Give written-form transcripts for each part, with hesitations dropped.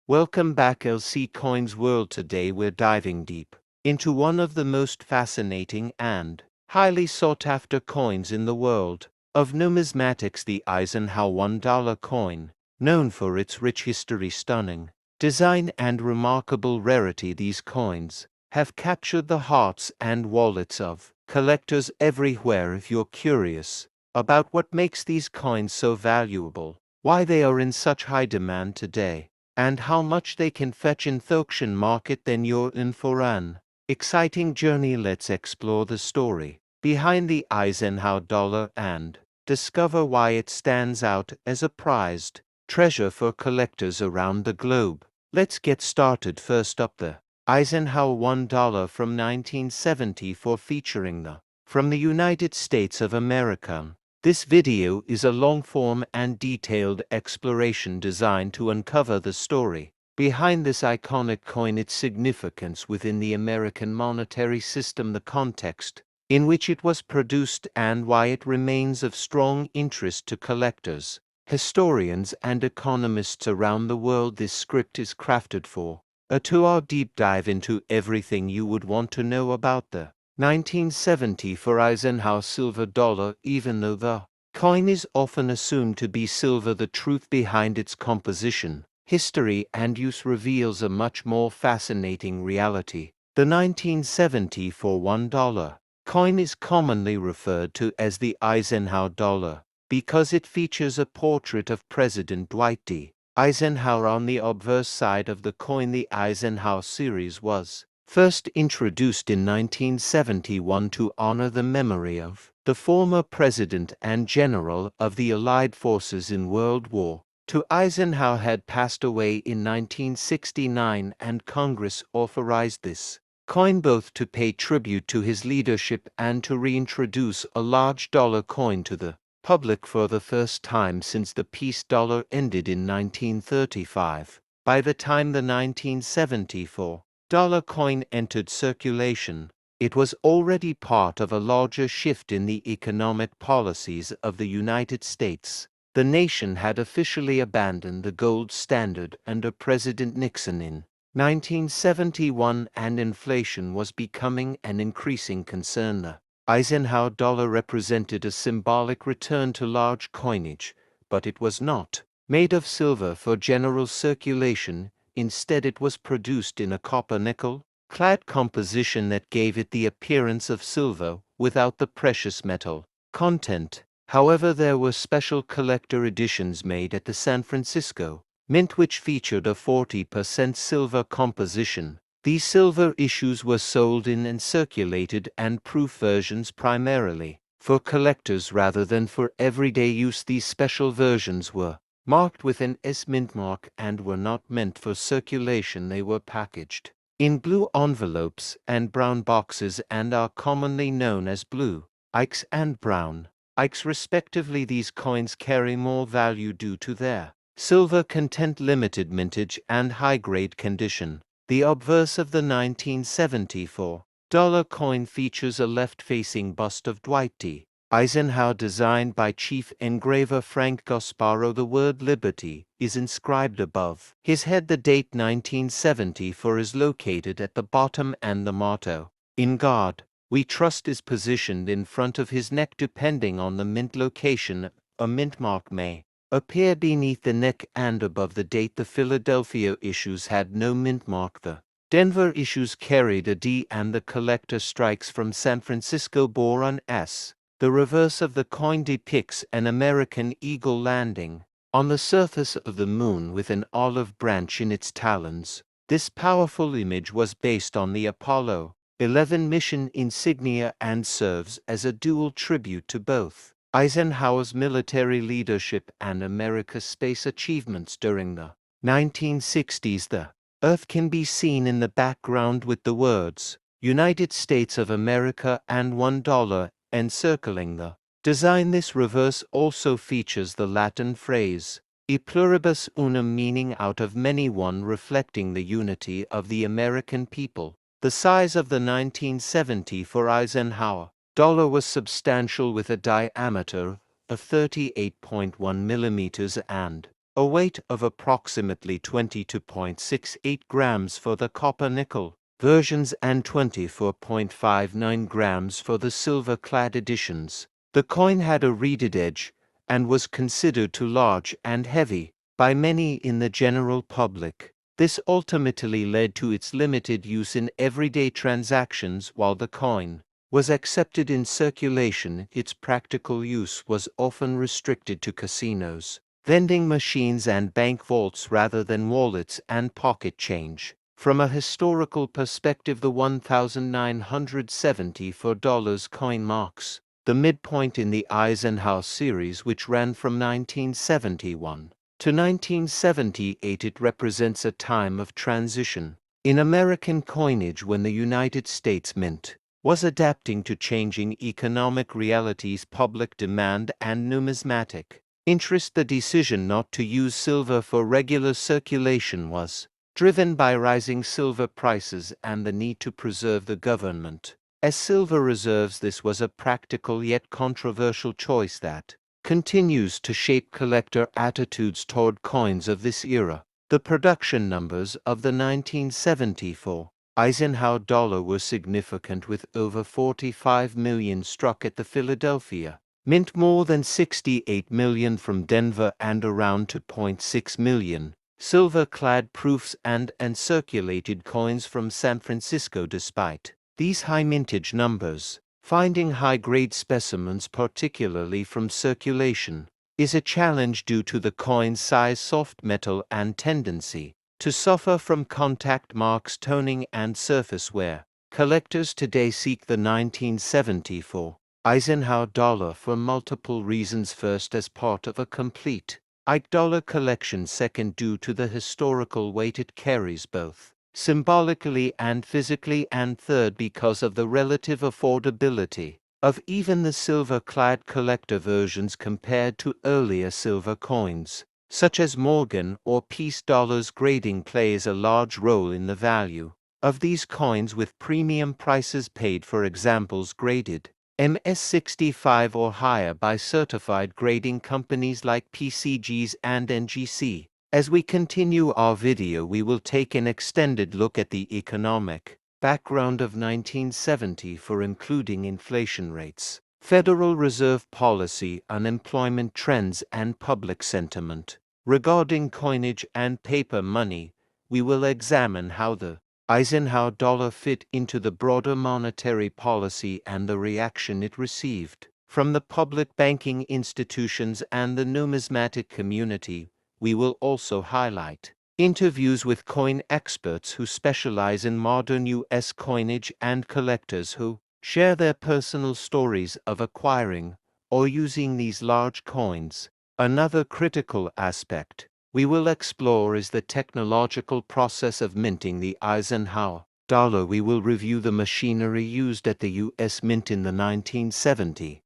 Welcome back LC Coins World. Today we're diving deep into one of the most fascinating and highly sought after coins in the world of numismatics, the Eisenhower Dollar Coin. Known for its rich history, stunning design and remarkable rarity, these coins have captured the hearts and wallets of collectors everywhere. If you're curious about what makes these coins so valuable, why they are in such high demand today, and how much they can fetch in the auction market, then you're in for an exciting journey. Let's explore the story behind the Eisenhower dollar and discover why it stands out as a prized treasure for collectors around the globe. Let's get started. First up, the Eisenhower $1 from 1974, featuring the from the United States of America. This video is a long-form and detailed exploration designed to uncover the story behind this iconic coin, its significance within the American monetary system, the context in which it was produced, and why it remains of strong interest to collectors, historians, and economists around the world. This script is crafted for a 2-hour deep dive into everything you would want to know about the 1974 Eisenhower silver dollar. Even though the coin is often assumed to be silver, the truth behind its composition, history, and use reveals a much more fascinating reality. The 1974 $1 coin is commonly referred to as the Eisenhower dollar because it features a portrait of President Dwight D. Eisenhower on the obverse side of the coin. The Eisenhower series was first introduced in 1971 to honor the memory of the former president and general of the Allied forces in World War II. Eisenhower had passed away in 1969, and Congress authorized this coin both to pay tribute to his leadership and to reintroduce a large dollar coin to the public for the first time since the peace dollar ended in 1935. By the time the 1974 dollar coin entered circulation, it was already part of a larger shift in the economic policies of the United States. The nation had officially abandoned the gold standard under President Nixon in 1971, and inflation was becoming an increasing concern. The Eisenhower dollar represented a symbolic return to large coinage, but it was not made of silver for general circulation. Instead, it was produced in a copper-nickel clad composition that gave it the appearance of silver without the precious metal content. However, there were special collector editions made at the San Francisco Mint which featured a 40% silver composition. These silver issues were sold in incirculated and proof versions primarily for collectors rather than for everyday use. These special versions were marked with an S mint mark and were not meant for circulation. They were packaged in blue envelopes and brown boxes and are commonly known as blue Ikes and brown Ikes respectively. These coins carry more value due to their silver content, limited mintage, and high-grade condition. The obverse of the 1974 dollar coin features a left-facing bust of Dwight D. Eisenhower designed by Chief Engraver Frank Gasparo. The word Liberty is inscribed above his head. The date 1974 is located at the bottom, and the motto, "In God We Trust," is positioned in front of his neck. Depending on the mint location, a mint mark may appear beneath the neck and above the date. The Philadelphia issues had no mint mark. The Denver issues carried a D, and the collector strikes from San Francisco bore an S. The reverse of the coin depicts an American eagle landing on the surface of the moon with an olive branch in its talons. This powerful image was based on the Apollo 11 mission insignia and serves as a dual tribute to both Eisenhower's military leadership and America's space achievements during the 1960s. The Earth can be seen in the background with the words United States of America and $1 encircling the design. This reverse also features the Latin phrase E pluribus unum, meaning out of many one, reflecting the unity of the American people. The size of the 1974 Eisenhower dollar was substantial, with a diameter of 38.1 millimeters and a weight of approximately 22.68 grams for the copper-nickel versions and 24.59 grams for the silver-clad editions. The coin had a reeded edge and was considered too large and heavy by many in the general public. This ultimately led to its limited use in everyday transactions. While the coin was accepted in circulation, its practical use was often restricted to casinos, vending machines and bank vaults rather than wallets and pocket change. From a historical perspective, the 1974 dollars coin marks the midpoint in the Eisenhower series, which ran from 1971 to 1978. It represents a time of transition in American coinage when the United States Mint was adapting to changing economic realities, public demand, and numismatic interest. The decision not to use silver for regular circulation was driven by rising silver prices and the need to preserve the government as silver reserves. This was a practical yet controversial choice that continues to shape collector attitudes toward coins of this era. The production numbers of the 1974 Eisenhower dollar were significant, with over 45 million struck at the Philadelphia Mint, more than 68 million from Denver, and around 2.6 million silver-clad proofs and uncirculated coins from San Francisco. Despite these high mintage numbers, finding high-grade specimens, particularly from circulation, is a challenge due to the coin's size, soft metal, and tendency to suffer from contact marks, toning, and surface wear. Collectors today seek the 1974 Eisenhower dollar for multiple reasons. First, as part of a complete Ike Dollar collection. Second, due to the historical weight it carries both symbolically and physically. And third, because of the relative affordability of even the silver-clad collector versions compared to earlier silver coins, such as Morgan or Peace dollars. Grading plays a large role in the value of these coins, with premium prices paid for examples graded MS65 or higher by certified grading companies like PCGs and NGC. As we continue our video, we will take an extended look at the economic background of 1974, including inflation rates, Federal Reserve policy, unemployment trends, and public sentiment regarding coinage and paper money. We will examine how the Eisenhower dollar fit into the broader monetary policy and the reaction it received from the public banking institutions and the numismatic community. We will also highlight interviews with coin experts who specialize in modern U.S. coinage and collectors who share their personal stories of acquiring or using these large coins. Another critical aspect we will explore is the technological process of minting the Eisenhower dollar. We will review the machinery used at the U.S. Mint in the 1970s,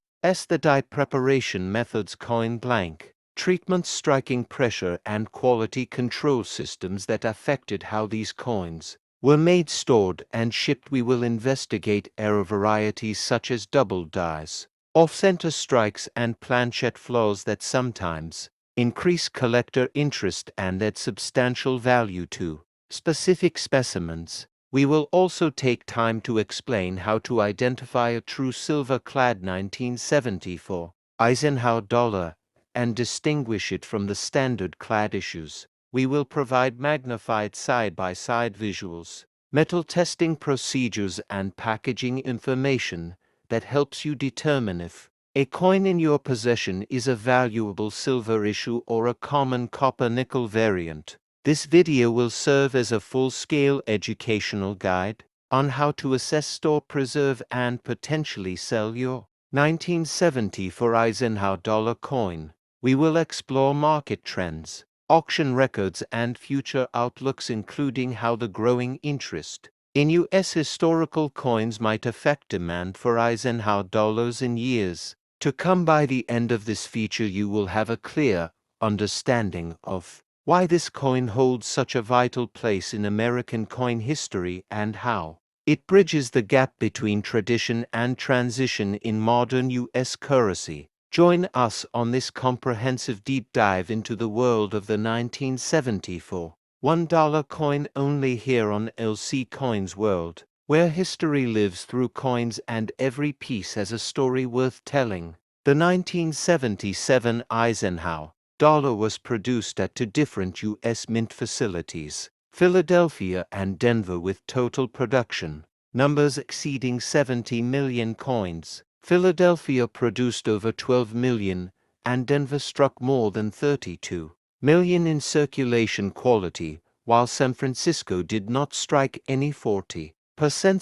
the die preparation methods, coin blank treatments, striking pressure, and quality control systems that affected how these coins were made, stored, and shipped. We will investigate error varieties such as double dies, off-center strikes, and planchette flaws that sometimes increase collector interest and add substantial value to specific specimens. We will also take time to explain how to identify a true silver-clad 1974 Eisenhower dollar and distinguish it from the standard clad issues. We will provide magnified side-by-side visuals, metal testing procedures, and packaging information that helps you determine if a coin in your possession is a valuable silver issue or a common copper-nickel variant. This video will serve as a full-scale educational guide on how to assess, store, preserve, and potentially sell your 1974 Eisenhower dollar coin. We will explore market trends, auction records, and future outlooks, including how the growing interest in U.S. historical coins might affect demand for Eisenhower dollars in years to come. By the end of this feature, you will have a clear understanding of why this coin holds such a vital place in American coin history and how it bridges the gap between tradition and transition in modern U.S. currency. Join us on this comprehensive deep dive into the world of the 1974 $1 coin only here on LC Coins World, where history lives through coins and every piece has a story worth telling. The 1977 Eisenhower Dollar was produced at two different U.S. mint facilities, Philadelphia and Denver, with total production numbers exceeding 70 million coins. Philadelphia produced over 12 million, and Denver struck more than 32 million in circulation quality, while San Francisco did not strike any 40%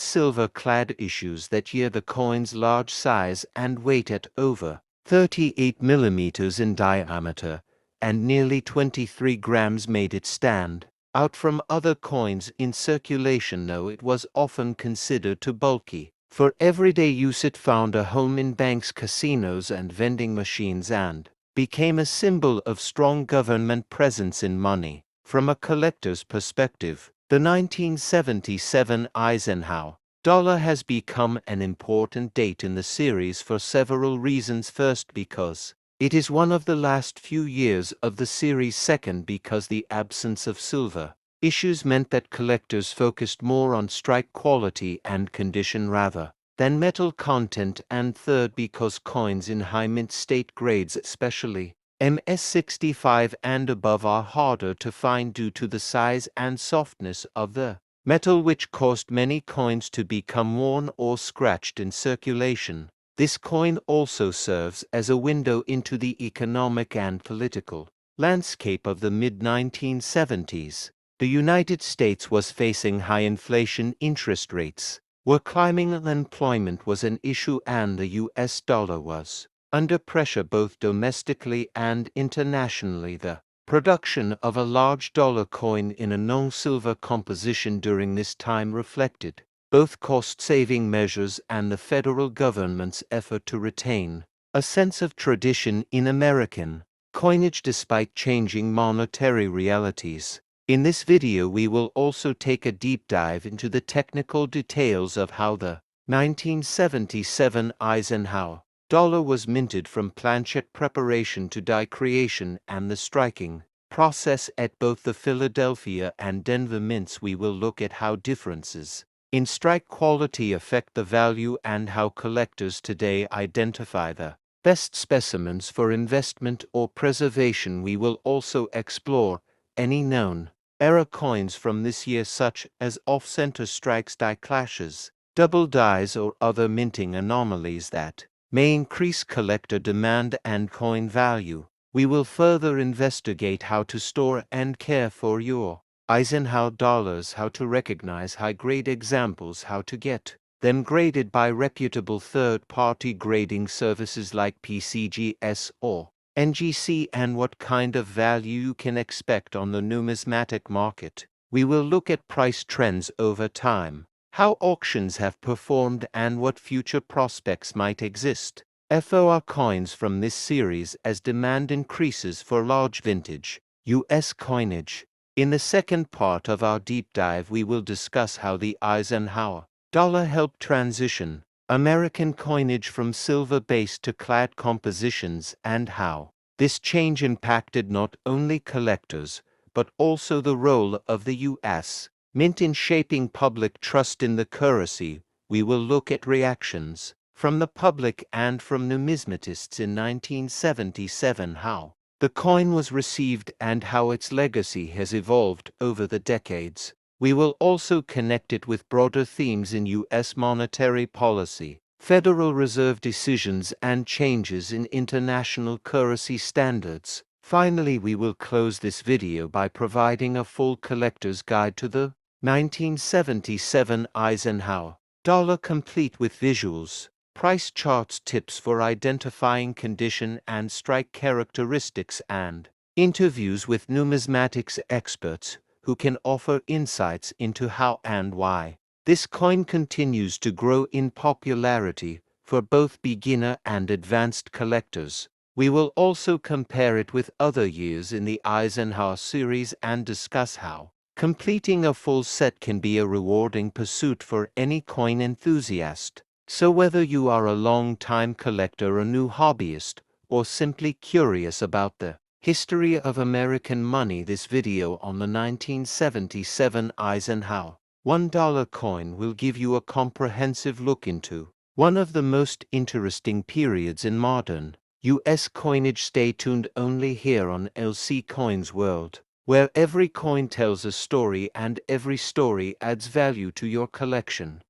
silver-clad issues that year. The coin's large size and weight at over 38 millimeters in diameter and nearly 23 grams made it stand out from other coins in circulation, though it was often considered too bulky for everyday use. It found a home in banks, casinos, and vending machines, and became a symbol of strong government presence in money. From a collector's perspective, the 1977 Eisenhower Dollar has become an important date in the series for several reasons. First, because it is one of the last few years of the series. Second, because the absence of silver issues meant that collectors focused more on strike quality and condition rather than metal content. And third, because coins in high mint state grades, especially MS65 and above, are harder to find due to the size and softness of the metal, which caused many coins to become worn or scratched in circulation. This coin also serves as a window into the economic and political landscape of the mid-1970s. The United States was facing high inflation, interest rates were climbing, unemployment was an issue, and the US dollar was under pressure both domestically and internationally. The production of a large dollar coin in a non-silver composition during this time reflected both cost-saving measures and the federal government's effort to retain a sense of tradition in American coinage despite changing monetary realities. In this video we will also take a deep dive into the technical details of how the 1977 Eisenhower Dollar was minted, from planchet preparation to die creation, and the striking process at both the Philadelphia and Denver mints. We will look at how differences in strike quality affect the value and how collectors today identify the best specimens for investment or preservation. We will also explore any known error coins from this year, such as off-center strikes, die clashes, double dies, or other minting anomalies that may increase collector demand and coin value. We will further investigate how to store and care for your Eisenhower dollars, how to recognize high-grade examples, how to get them graded by reputable third-party grading services like PCGS or NGC, and what kind of value you can expect on the numismatic market. We will look at price trends over time, how auctions have performed, and what future prospects might exist for coins from this series as demand increases for large vintage U.S. coinage. In the second part of our deep dive, we will discuss how the Eisenhower Dollar helped transition American coinage from silver-based to clad compositions, and how this change impacted not only collectors but also the role of the U.S. Mint in shaping public trust in the currency. We will look at reactions from the public and from numismatists in 1977, how the coin was received and how its legacy has evolved over the decades. We will also connect it with broader themes in U.S. monetary policy, Federal Reserve decisions, and changes in international currency standards. Finally, we will close this video by providing a full collector's guide to the 1977 Eisenhower Dollar, complete with visuals, price charts, tips for identifying condition and strike characteristics, and interviews with numismatics experts who can offer insights into how and why this coin continues to grow in popularity for both beginner and advanced collectors. We will also compare it with other years in the Eisenhower series and discuss how completing a full set can be a rewarding pursuit for any coin enthusiast. So whether you are a long-time collector, a new hobbyist, or simply curious about the history of American money, this video on the 1977 Eisenhower $1 coin will give you a comprehensive look into one of the most interesting periods in modern U.S. coinage. Stay tuned only here on LC Coins World, where every coin tells a story and every story adds value to your collection.